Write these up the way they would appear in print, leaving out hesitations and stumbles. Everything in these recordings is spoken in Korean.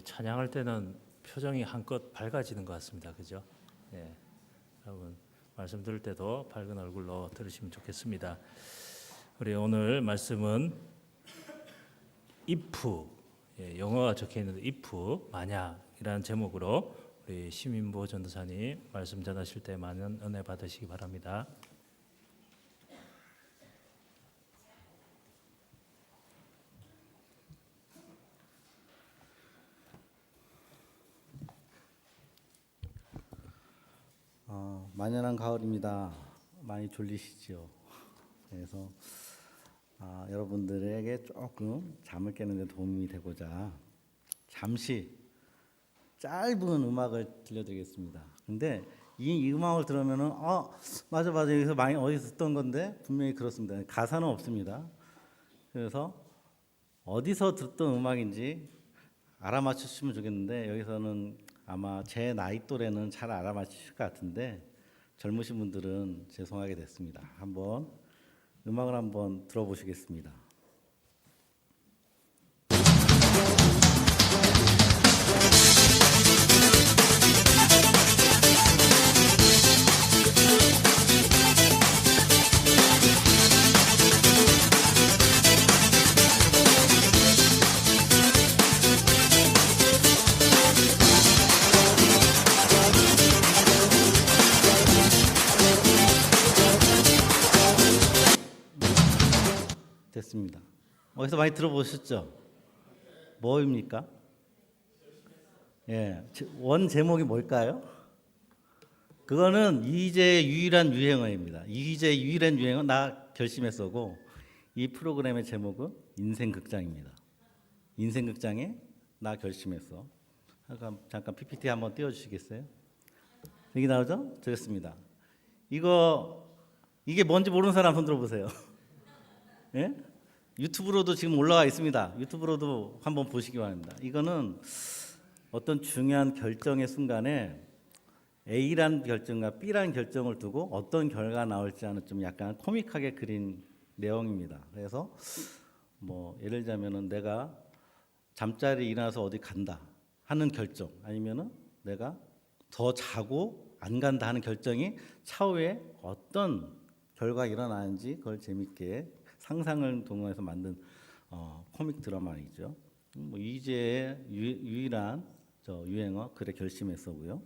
우리 찬양할 때는 표정이 한껏 밝아지는 것 같습니다. 그죠? 예. 여러분 말씀 들을 때도 밝은 얼굴로 들으시면 좋겠습니다. 우리 오늘 말씀은 if, 영어가 적혀 있는데 if 만약이라는 제목으로 우리 시민보 전도사님 말씀 전하실 때 많은 은혜 받으시기 바랍니다. 만연한 가을입니다. 많이 졸리시죠? 그래서 여러분들에게 조금 잠을 깨는 데 도움이 되고자 잠시 짧은 음악을 들려드리겠습니다. 근데 이 음악을 들으면은 맞아 여기서 많이 어디서 듣던 건데 분명히 그렇습니다. 가사는 없습니다. 그래서 어디서 듣던 음악인지 알아맞히시면 좋겠는데 여기서는 아마 제 나이 또래는 잘 알아맞히실 것 같은데 젊으신 분들은 죄송하게 됐습니다. 한번 음악을 한번 들어보시겠습니다. 됐습니다. 어디서 많이 들어보셨죠? 뭐입니까? 원 제목이 뭘까요? 그거는 이희재의 유일한 유행어입니다. 이희재의 유일한 유행어 나 결심했어고 이 프로그램의 제목은 인생극장입니다. 인생극장에 나 결심했어. 잠깐 PPT 한번 띄워주시겠어요? 여기 나오죠? 저였습니다. 이게 뭔지 모르는 사람 손 들어보세요. 예? 유튜브로도 지금 올라와 있습니다. 유튜브로도 한번 보시기 바랍니다. 이거는 어떤 중요한 결정의 순간에 A란 결정과 B란 결정을 두고 어떤 결과가 나올지 하는 좀 약간 코믹하게 그린 내용입니다. 그래서 뭐 예를 들자면은 내가 잠자리 일어나서 어디 간다 하는 결정, 아니면은 내가 더 자고 안 간다 하는 결정이 차후에 어떤 결과가 일어나는지 그걸 재밌게 상상을 동원해서 만든 코믹 드라마이죠. 이희재의 유일한 유행어 그래 결심했어고요.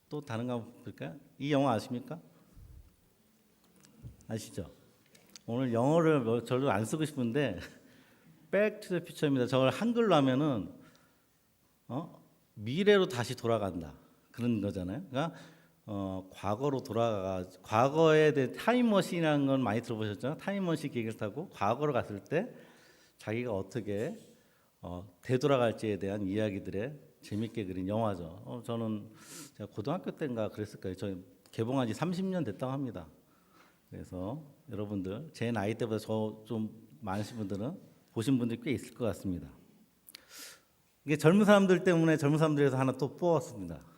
또 다른 거 한번 볼까요? 이 영화 아십니까? 아시죠? 오늘 영어를 별로 안 쓰고 싶은데 Back to the Future입니다. 저걸 한글로 하면은 미래로 다시 돌아간다 그런 거잖아요. 그러니까 과거로 돌아가 과거에 대해 타임머신이라는 건 많이 들어보셨죠? 타임머신 기계를 타고 과거로 갔을 때 자기가 어떻게 되돌아갈지에 대한 이야기들에 재밌게 그린 영화죠. 저는 제가 고등학교 때인가 그랬을 거예요. 저 개봉한 지 30년 됐다고 합니다. 그래서 여러분들 제 나이 때보다 저 좀 많으신 분들은 보신 분들이 꽤 있을 것 같습니다. 이게 젊은 사람들 때문에 젊은 사람들에서 하나 또 뽑았습니다.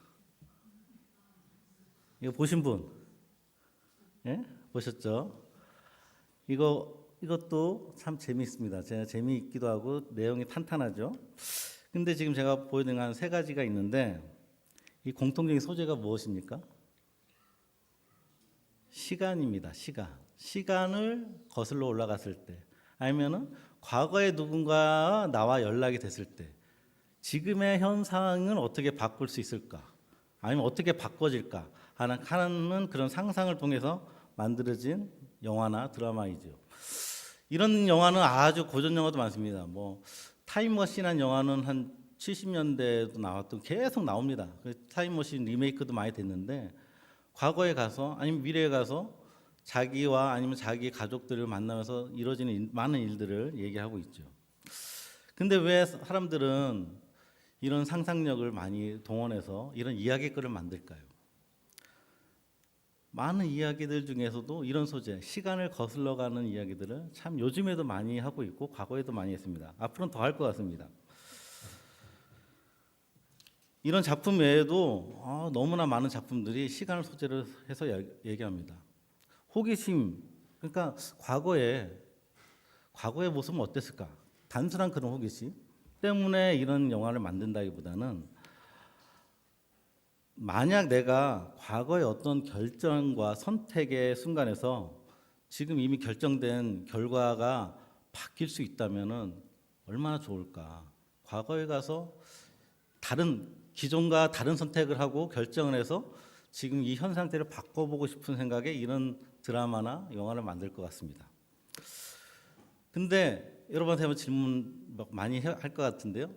이거 보신 분? 예? 보셨죠? 이것도 참 재미있습니다. 제가 재미있기도 하고 내용이 탄탄하죠. 근데 지금 제가 보여드린 한 세 가지가 있는데 이 공통적인 소재가 무엇입니까? 시간입니다. 시간을 거슬러 올라갔을 때, 아니면은 과거에 누군가 나와 연락이 됐을 때 지금의 현 상황은 어떻게 바꿀 수 있을까? 아니면 어떻게 바꿔질까? 하는 그런 상상을 통해서 만들어진 영화나 드라마이죠. 이런 영화는 아주 고전 영화도 많습니다. 뭐 타임머신한 영화는 한 70년대에도 나왔던 계속 나옵니다. 타임머신 리메이크도 많이 됐는데 과거에 가서 아니면 미래에 가서 자기와 아니면 자기 가족들을 만나면서 이루어지는 많은 일들을 얘기하고 있죠. 근데 왜 사람들은 이런 상상력을 많이 동원해서 이런 이야기거리를 만들까요? 많은 이야기들 중에서도 이런 소재, 시간을 거슬러가는 이야기들을 참 요즘에도 많이 하고 있고 과거에도 많이 했습니다. 앞으로는 더 할 것 같습니다. 이런 작품 외에도 너무나 많은 작품들이 시간을 소재로 해서 얘기합니다. 호기심, 그러니까 과거의 모습은 어땠을까? 단순한 그런 호기심, 때문에 이런 영화를 만든다기보다는 만약 내가 과거의 어떤 결정과 선택의 순간에서 지금 이미 결정된 결과가 바뀔 수 있다면은 얼마나 좋을까. 과거에 가서 기존과 다른 선택을 하고 결정을 해서 지금 이 현 상태를 바꿔보고 싶은 생각에 이런 드라마나 영화를 만들 것 같습니다. 근데 여러분한테 한번 질문 많이 할 것 같은데요.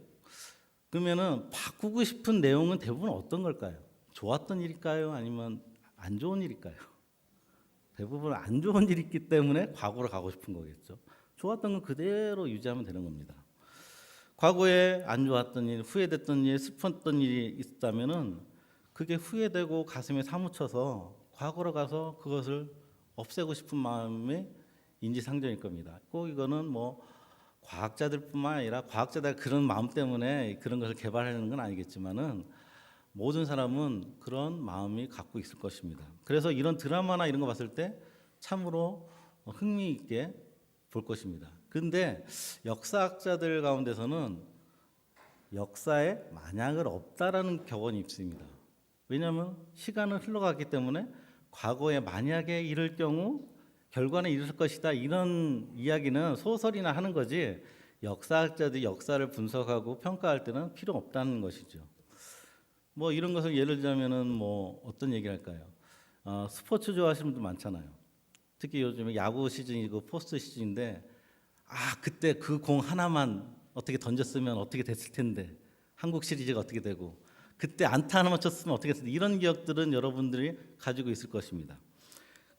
그러면은 바꾸고 싶은 내용은 대부분 어떤 걸까요? 좋았던 일일까요? 아니면 안 좋은 일일까요? 대부분 안 좋은 일이 있기 때문에 과거로 가고 싶은 거겠죠. 좋았던 건 그대로 유지하면 되는 겁니다. 과거에 안 좋았던 일, 후회됐던 일, 슬펐던 일이 있다면은 그게 후회되고 가슴에 사무쳐서 과거로 가서 그것을 없애고 싶은 마음의 인지상정일 겁니다. 꼭 이거는 뭐 과학자들뿐만 아니라 과학자들 그런 마음 때문에 그런 것을 개발하는 건 아니겠지만은 모든 사람은 그런 마음이 갖고 있을 것입니다. 그래서 이런 드라마나 이런 거 봤을 때 참으로 흥미 있게 볼 것입니다. 그런데 역사학자들 가운데서는 역사에 만약을 없다라는 격언이 있습니다. 왜냐하면 시간은 흘러갔기 때문에 과거에 만약에 이럴 경우 결과는 이럴 것이다 이런 이야기는 소설이나 하는 거지 역사학자들이 역사를 분석하고 평가할 때는 필요 없다는 것이죠. 뭐 이런 것을 예를 들자면은 뭐 어떤 얘기를 할까요? 스포츠 좋아하시는 분들 많잖아요. 특히 요즘에 야구 시즌이고 포스트 시즌인데 그때 그 공 하나만 어떻게 던졌으면 어떻게 됐을 텐데 한국 시리즈가 어떻게 되고 그때 안타 하나만 쳤으면 어떻게 됐을 텐데 이런 기억들은 여러분들이 가지고 있을 것입니다.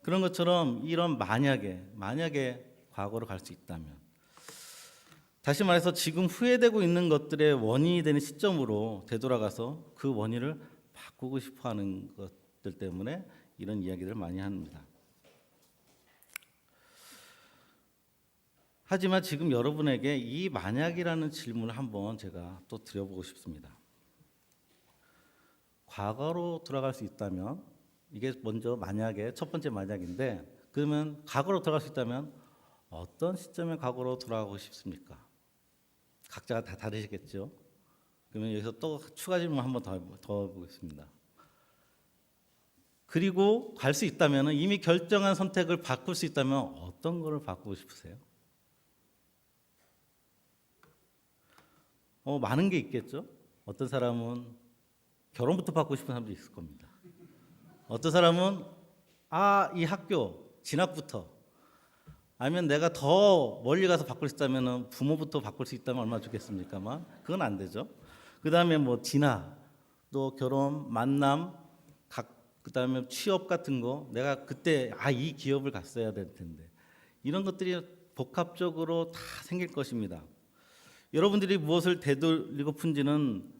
그런 것처럼 이런 만약에 과거로 갈 수 있다면 다시 말해서 지금 후회되고 있는 것들의 원인이 되는 시점으로 되돌아가서 그 원인을 바꾸고 싶어하는 것들 때문에 이런 이야기를 많이 합니다. 하지만 지금 여러분에게 이 만약이라는 질문을 한번 제가 또 드려보고 싶습니다. 과거로 돌아갈 수 있다면 이게 먼저 만약에 첫 번째 만약인데 그러면 과거로 돌아갈 수 있다면 어떤 시점에 과거로 돌아가고 싶습니까? 각자가 다 다르시겠죠. 그러면 여기서 또 추가 질문 한번 더 보겠습니다. 그리고 갈 수 있다면 이미 결정한 선택을 바꿀 수 있다면 어떤 거를 바꾸고 싶으세요? 많은 게 있겠죠. 어떤 사람은 결혼부터 바꾸고 싶은 사람도 있을 겁니다. 어떤 사람은 이 학교 진학부터 아니면 내가 더 멀리 가서 바꿀 수 있다면 부모부터 바꿀 수 있다면 얼마나 좋겠습니까만 그건 안 되죠. 그 다음에 뭐 진학, 또 결혼, 만남, 그 다음에 취업 같은 거 내가 그때 이 기업을 갔어야 될 텐데 이런 것들이 복합적으로 다 생길 것입니다. 여러분들이 무엇을 되돌리고픈지는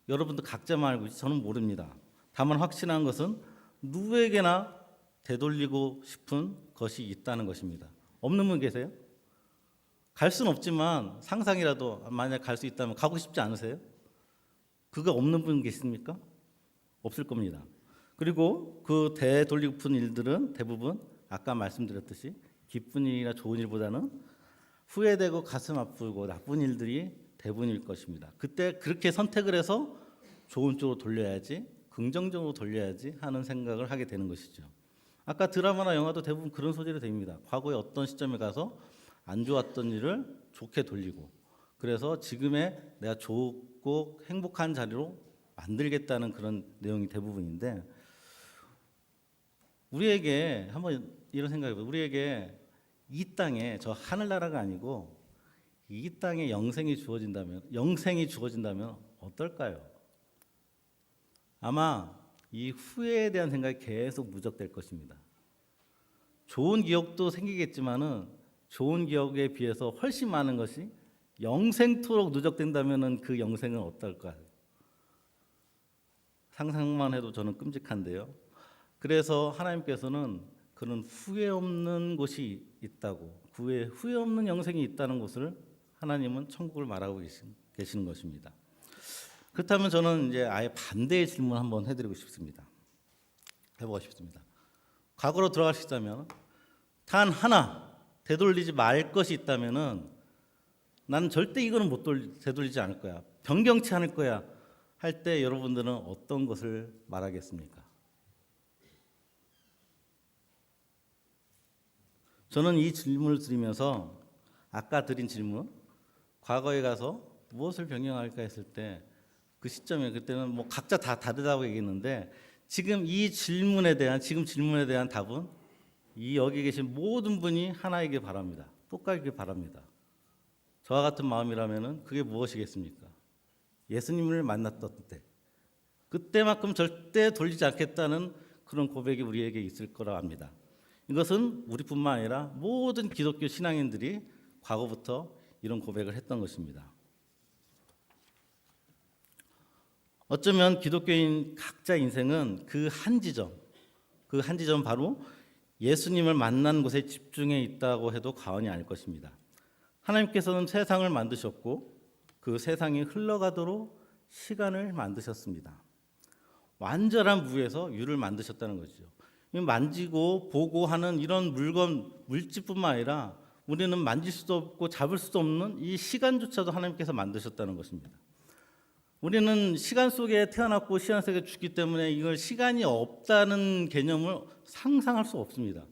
여러분도 각자만 알고 있지 저는 모릅니다. 다만 확신한 것은 누구에게나 되돌리고 싶은 것이 있다는 것입니다. 없는 분 계세요? 갈 수는 없지만 상상이라도 만약 갈 수 있다면 가고 싶지 않으세요? 그거 없는 분 계십니까? 없을 겁니다. 그리고 그 되돌리고픈 일들은 대부분 아까 말씀드렸듯이 기쁜 일이나 좋은 일보다는 후회되고 가슴 아프고 나쁜 일들이 대부분일 것입니다. 그때 그렇게 선택을 해서 좋은 쪽으로 돌려야지 긍정적으로 돌려야지 하는 생각을 하게 되는 것이죠. 아까 드라마나 영화도 대부분 그런 소재로 됩니다. 과거의 어떤 시점에 가서 안 좋았던 일을 좋게 돌리고 그래서 지금의 내가 좋고 행복한 자리로 만들겠다는 그런 내용이 대부분인데 우리에게 한번 이런 생각해봐요. 우리에게 이 땅에 저 하늘나라가 아니고 이 땅에 영생이 주어진다면 어떨까요? 아마 이 후회에 대한 생각이 계속 누적될 것입니다. 좋은 기억도 생기겠지만은 좋은 기억에 비해서 훨씬 많은 것이 영생토록 누적된다면은 그 영생은 어떨까요? 상상만 해도 저는 끔찍한데요. 그래서 하나님께서는 그런 후회 없는 곳이 있다고, 후회 없는 영생이 있다는 것을 하나님은 천국을 말하고 계시는 것입니다. 그렇다면 저는 이제 아예 반대의 질문 한번 해드리고 싶습니다. 해보고 싶습니다. 과거로 돌아갈 수 있다면 단 하나 되돌리지 말 것이 있다면은 나는 절대 이거는 되돌리지 않을 거야. 변경치 않을 거야. 할 때 여러분들은 어떤 것을 말하겠습니까? 저는 이 질문을 드리면서 아까 드린 질문, 과거에 가서 무엇을 변경할까 했을 때 그 시점에 그때는 뭐 각자 다 다르다고 얘기했는데 지금 질문에 대한 답은 이 여기 계신 모든 분이 하나이길 바랍니다. 똑같길 바랍니다. 저와 같은 마음이라면은 그게 무엇이겠습니까? 예수님을 만났던 때, 그때만큼 절대 돌리지 않겠다는 그런 고백이 우리에게 있을 거라 합니다. 이것은 우리뿐만 아니라 모든 기독교 신앙인들이 과거부터 이런 고백을 했던 것입니다. 어쩌면 기독교인 각자 인생은 그 한 지점 바로 예수님을 만난 곳에 집중해 있다고 해도 과언이 아닐 것입니다. 하나님께서는 세상을 만드셨고 그 세상이 흘러가도록 시간을 만드셨습니다. 완전한 무에서 유를 만드셨다는 거죠. 만지고 보고 하는 이런 물질뿐만 아니라 우리는 만질 수도 없고 잡을 수도 없는 이 시간조차도 하나님께서 만드셨다는 것입니다. 우리는 시간 속에 태어났고 시간 속에 죽기 때문에 이걸 시간이 없다는 개념을 상상할 수 없습니다.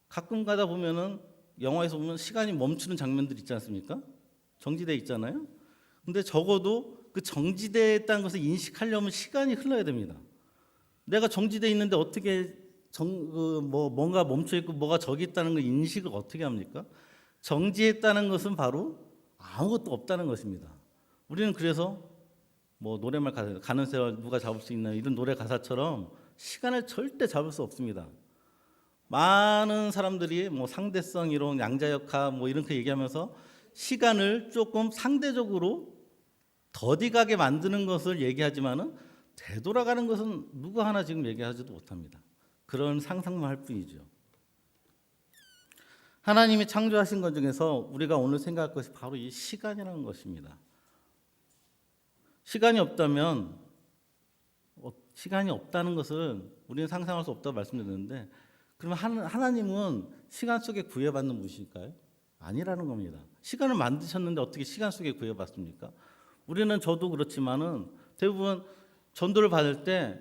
가끔 가다 보면은 영화에서 보면 시간이 멈추는 장면들 있지 않습니까? 정지되어 있잖아요. 근데 적어도 그 정지되어 있다는 것을 인식하려면 시간이 흘러야 됩니다. 내가 정지되어 있는데 어떻게 뭔가 멈춰 있고 뭐가 저기 있다는 걸 인식을 어떻게 합니까? 정지했다는 것은 바로 아무것도 없다는 것입니다. 우리는 그래서 뭐 노래말 가사, 가는 세월 누가 잡을 수 있나 이런 노래 가사처럼 시간을 절대 잡을 수 없습니다. 많은 사람들이 뭐 상대성 이론, 양자역학 뭐 이렇게 얘기하면서 시간을 조금 상대적으로 더디가게 만드는 것을 얘기하지만은 되돌아가는 것은 누구 하나 지금 얘기하지도 못합니다. 그런 상상만 할 뿐이죠. 하나님이 창조하신 것 중에서 우리가 오늘 생각할 것이 바로 이 시간이라는 것입니다. 시간이 없다면 시간이 없다는 것은 우리는 상상할 수 없다고 말씀드렸는데 그러면 하나님은 시간 속에 구애받는 분이실까요? 아니라는 겁니다. 시간을 만드셨는데 어떻게 시간 속에 구애받습니까? 우리는 저도 그렇지만은 대부분 전도를 받을 때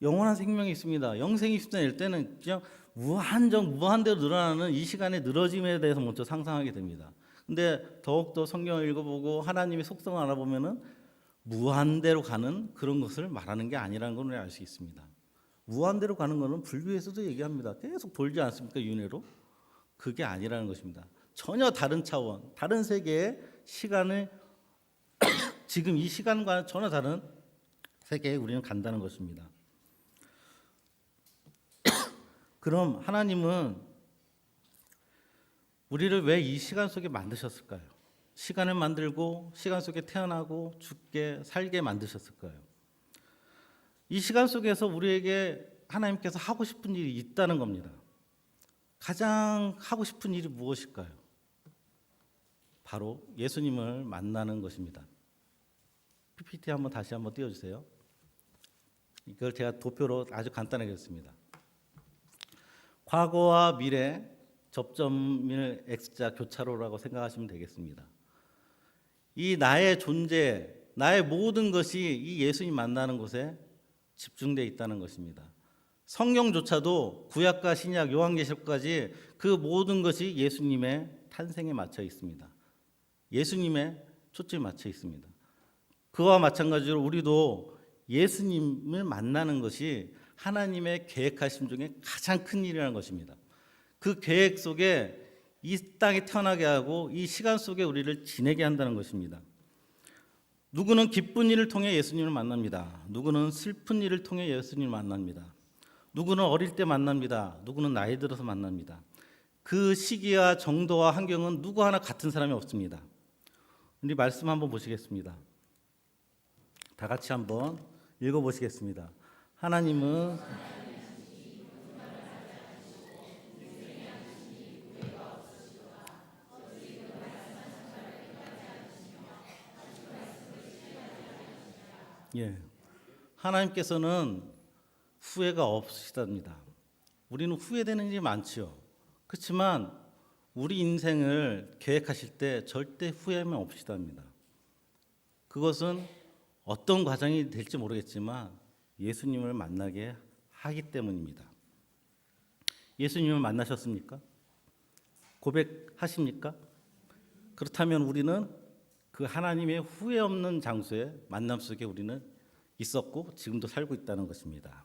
영원한 생명이 있습니다. 영생이 있습니다. 이럴 때는 그냥 무한대로 늘어나는 이 시간의 늘어짐에 대해서 먼저 상상하게 됩니다. 근데 더욱더 성경을 읽어보고 하나님의 속성을 알아보면은 무한대로 가는 그런 것을 말하는 게 아니라는 걸 알 수 있습니다. 무한대로 가는 것은 불교에서도 얘기합니다. 계속 돌지 않습니까? 윤회로. 그게 아니라는 것입니다. 전혀 다른 차원, 다른 세계의 시간을 지금 이 시간과 전혀 다른 세계에 우리는 간다는 것입니다. 그럼 하나님은 우리를 왜 이 시간 속에 만드셨을까요? 시간을 만들고 시간 속에 태어나고 죽게 살게 만드셨을까요? 이 시간 속에서 우리에게 하나님께서 하고 싶은 일이 있다는 겁니다. 가장 하고 싶은 일이 무엇일까요? 바로 예수님을 만나는 것입니다. PPT 다시 한번 띄워주세요. 이걸 제가 도표로 아주 간단하게 했습니다. 과거와 미래 접점을 X자 교차로라고 생각하시면 되겠습니다. 이 나의 존재, 나의 모든 것이 이 예수님 만나는 곳에 집중되어 있다는 것입니다. 성경조차도 구약과 신약, 요한계시록까지 그 모든 것이 예수님의 탄생에 맞춰 있습니다. 예수님의 초점이 맞춰 있습니다. 그와 마찬가지로 우리도 예수님을 만나는 것이 하나님의 계획하심 중에 가장 큰 일이라는 것입니다. 그 계획 속에 이 땅에 태어나게 하고 이 시간 속에 우리를 지내게 한다는 것입니다. 누구는 기쁜 일을 통해 예수님을 만납니다. 누구는 슬픈 일을 통해 예수님을 만납니다. 누구는 어릴 때 만납니다. 누구는 나이 들어서 만납니다. 그 시기와 정도와 환경은 누구 하나 같은 사람이 없습니다. 우리 말씀 한번 보시겠습니다. 다 같이 한번 읽어보시겠습니다. 하나님은 하나님께서는 후회가 없으시답니다. 우리는 후회되는 일이 많지요. 그렇지만 우리 인생을 계획하실 때 절대 후회하면 없시답니다. 그것은 어떤 과정이 될지 모르겠지만 예수님을 만나게 하기 때문입니다. 예수님을 만나셨습니까? 고백하십니까? 그렇다면 우리는 그 하나님의 후회 없는 장소에 만남 속에 우리는 있었고 지금도 살고 있다는 것입니다.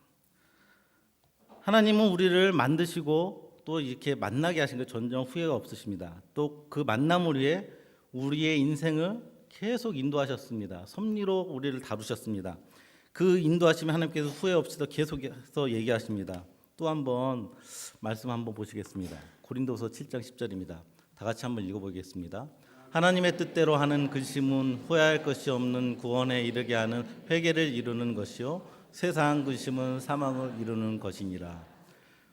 하나님은 우리를 만드시고 또 이렇게 만나게 하신 것 전혀 후회가 없으십니다. 또 그 만남을 위해 우리의 인생을 계속 인도하셨습니다. 섭리로 우리를 다루셨습니다. 그 인도하심에 하나님께서 후회 없이도 계속해서 얘기하십니다. 또 한번 말씀 한번 보시겠습니다. 고린도서 7장 10절입니다. 다 같이 한번 읽어보겠습니다. 하나님의 뜻대로 하는 근심은 후회할 것이 없는 구원에 이르게 하는 회개를 이루는 것이요 세상 근심은 사망을 이루는 것이니라.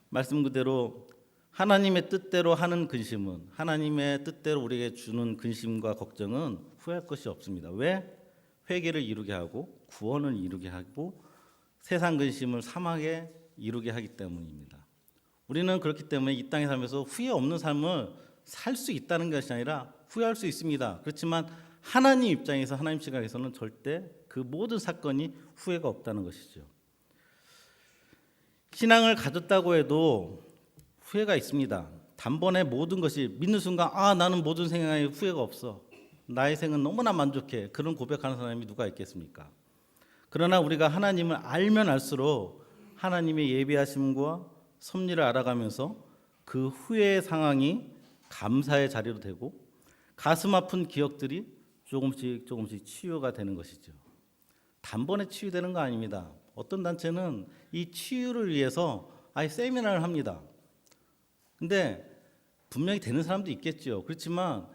말씀 그대로 하나님의 뜻대로 하는 근심은, 하나님의 뜻대로 우리에게 주는 근심과 걱정은 후회할 것이 없습니다. 왜? 회개를 이루게 하고 구원을 이루게 하고 세상 근심을 사망에 이루게 하기 때문입니다. 우리는 그렇기 때문에 이 땅에 살면서 후회 없는 삶을 살 수 있다는 것이 아니라 후회할 수 있습니다. 그렇지만 하나님 입장에서, 하나님 시각에서는 절대 그 모든 사건이 후회가 없다는 것이죠. 신앙을 가졌다고 해도 후회가 있습니다. 단번에 모든 것이 믿는 순간 나는 모든 생각에 후회가 없어. 나의 생은 너무나 만족해. 그런 고백하는 사람이 누가 있겠습니까? 그러나 우리가 하나님을 알면 알수록 하나님의 예비하심과 섭리를 알아가면서 그 후회의 상황이 감사의 자리로 되고 가슴 아픈 기억들이 조금씩 치유가 되는 것이죠. 단번에 치유되는 거 아닙니다. 어떤 단체는 이 치유를 위해서 아예 세미나를 합니다. 근데 분명히 되는 사람도 있겠죠. 그렇지만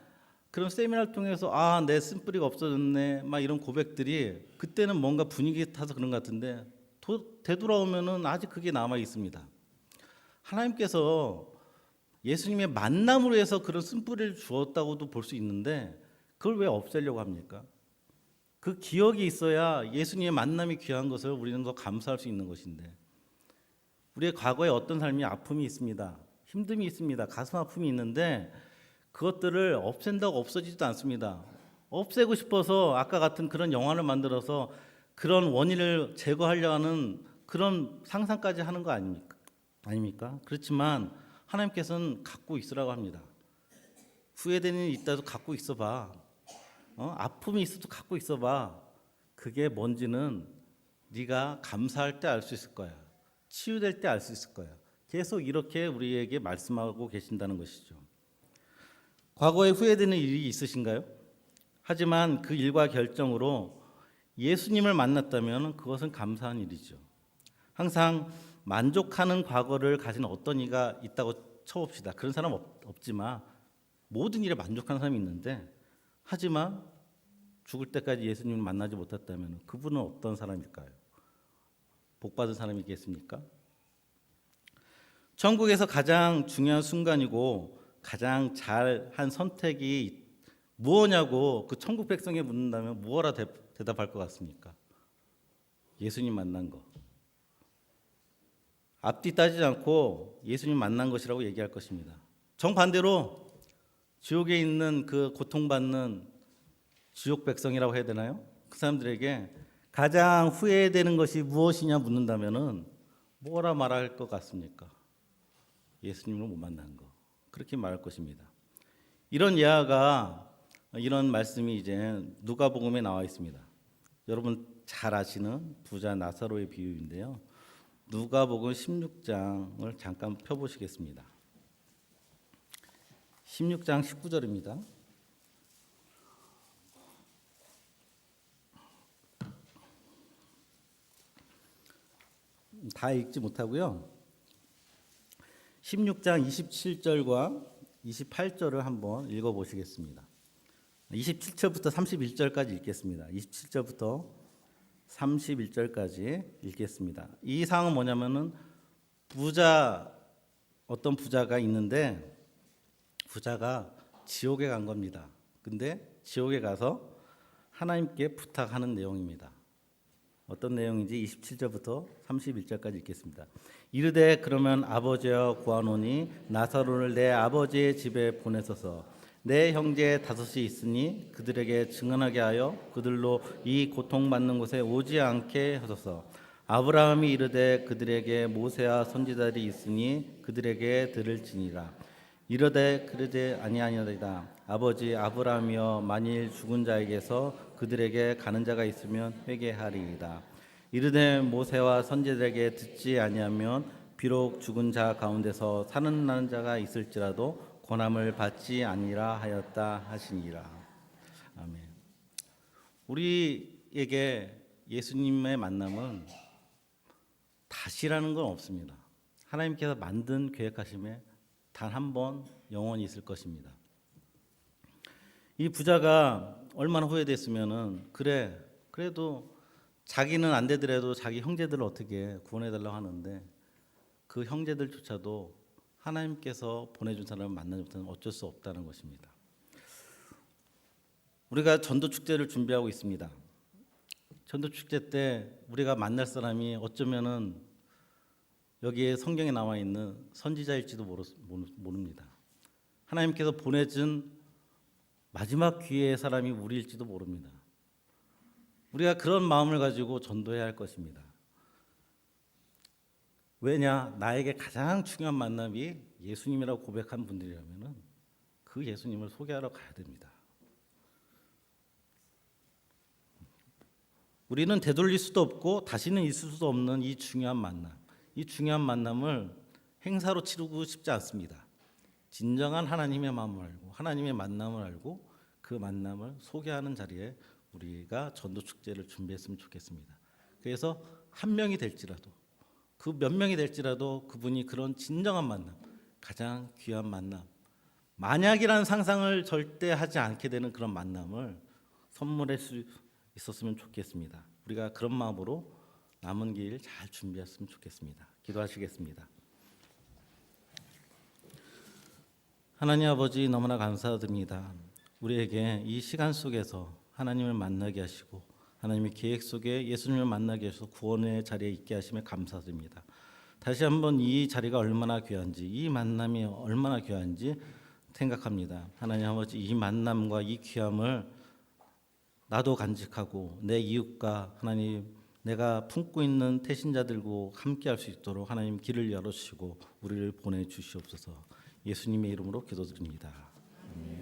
그런 세미나를 통해서 내 쓴뿌리가 없어졌네 막 이런 고백들이 그때는 뭔가 분위기 타서 그런 것 같은데 되돌아오면은 아직 그게 남아 있습니다. 하나님께서 예수님의 만남으로 해서 그런 쓴뿌리를 주었다고도 볼 수 있는데 그걸 왜 없애려고 합니까? 그 기억이 있어야 예수님의 만남이 귀한 것을 우리는 더 감사할 수 있는 것인데 우리의 과거에 어떤 삶이 아픔이 있습니다. 힘듦이 있습니다. 가슴 아픔이 있는데 그것들을 없앤다고 없어지지도 않습니다. 없애고 싶어서 아까 같은 그런 영화를 만들어서 그런 원인을 제거하려 하는 그런 상상까지 하는 거 아닙니까? 그렇지만 하나님께서는 갖고 있으라고 합니다. 후회되는 일이 있다도 갖고 있어봐. 아픔이 있어도 갖고 있어봐. 그게 뭔지는 네가 감사할 때 알 수 있을 거야. 치유될 때 알 수 있을 거야. 계속 이렇게 우리에게 말씀하고 계신다는 것이죠. 과거에 후회되는 일이 있으신가요? 하지만 그 일과 결정으로 예수님을 만났다면 그것은 감사한 일이죠. 항상 만족하는 과거를 가진 어떤 이가 있다고 쳐봅시다. 그런 사람 없지만 모든 일에 만족하는 사람이 있는데 하지만 죽을 때까지 예수님을 만나지 못했다면 그분은 어떤 사람일까요? 복받은 사람이겠습니까? 천국에서 가장 중요한 순간이고 가장 잘한 선택이 무엇냐고 그 천국 백성에 묻는다면 무엇라 대답할 것 같습니까? 예수님 만난 거. 앞뒤 따지지 않고 예수님 만난 것이라고 얘기할 것입니다. 정반대로 지옥에 있는 그 고통받는 지옥 백성이라고 해야 되나요? 그 사람들에게 가장 후회되는 것이 무엇이냐 묻는다면은 뭐라 말할 것 같습니까? 예수님을 못 만난 거. 그렇게 말할 것입니다. 이런 이런 말씀이 이제 누가복음에 나와 있습니다. 여러분 잘 아시는 부자 나사로의 비유인데요. 누가복음 16장을 잠깐 펴보시겠습니다. 16장 19절입니다. 다 읽지 못하고요. 16장 27절과 28절을 한번 읽어보시겠습니다. 27절부터 31절까지 읽겠습니다. 27절부터 31절까지 읽겠습니다. 이 상황은 뭐냐면은 어떤 부자가 있는데 부자가 지옥에 간 겁니다. 근데 지옥에 가서 하나님께 부탁하는 내용입니다. 어떤 내용인지 27절부터 31절까지 읽겠습니다. 이르되 그러면 아버지여 구하노니 나사로를 내 아버지의 집에 보내소서. 내 형제 다섯이 있으니 그들에게 증언하게 하여 그들로 이 고통받는 곳에 오지 않게 하소서. 아브라함이 이르되 그들에게 모세와 선지자들이 있으니 그들에게 들을지니라. 이르되 그러지 아니하니이다. 아버지 아브라함이여 만일 죽은 자에게서 그들에게 가는 자가 있으면 회개하리이다. 이르되 모세와 선지자들에게 듣지 아니하면 비록 죽은 자 가운데서 살아나는 자가 있을지라도 권함을 받지 아니라 하였다 하시니라. 아멘. 우리에게 예수님의 만남은 다시라는 건 없습니다. 하나님께서 만든 계획하심에 단 한 번 영원히 있을 것입니다. 이 부자가 얼마나 후회됐으면은 그래도 자기는 안 되더라도 자기 형제들을 어떻게 구원해 달라고 하는데 그 형제들조차도 하나님께서 보내준 사람을 만나지 못하면 어쩔 수 없다는 것입니다. 우리가 전도 축제를 준비하고 있습니다. 전도 축제 때 우리가 만날 사람이 어쩌면은 여기에 성경에 나와 있는 선지자일지도 모릅니다. 하나님께서 보내준 마지막 기회의 사람이 우리일지도 모릅니다. 우리가 그런 마음을 가지고 전도해야 할 것입니다. 왜냐? 나에게 가장 중요한 만남이 예수님이라고 고백한 분들이라면 그 예수님을 소개하러 가야 됩니다. 우리는 되돌릴 수도 없고 다시는 있을 수도 없는 이 중요한 만남, 이 중요한 만남을 행사로 치르고 싶지 않습니다. 진정한 하나님의 마음을 알고 하나님의 만남을 알고 그 만남을 소개하는 자리에 우리가 전도 축제를 준비했으면 좋겠습니다. 그래서 한 명이 될지라도 그 몇 명이 될지라도 그분이 그런 진정한 만남, 가장 귀한 만남, 만약이라는 상상을 절대 하지 않게 되는 그런 만남을 선물할 수 있었으면 좋겠습니다. 우리가 그런 마음으로 남은 길 잘 준비했으면 좋겠습니다. 기도하시겠습니다. 하나님 아버지 너무나 감사드립니다. 우리에게 이 시간 속에서 하나님을 만나게 하시고 하나님의 계획 속에 예수님을 만나게 하셔서 구원의 자리에 있게 하심에 감사드립니다. 다시 한번 이 자리가 얼마나 귀한지, 이 만남이 얼마나 귀한지 생각합니다. 하나님 아버지 이 만남과 이 귀함을 나도 간직하고 내 이웃과 하나님 내가 품고 있는 태신자들과 함께할 수 있도록 하나님 길을 열어주시고 우리를 보내주시옵소서. 예수님의 이름으로 기도드립니다. 아멘.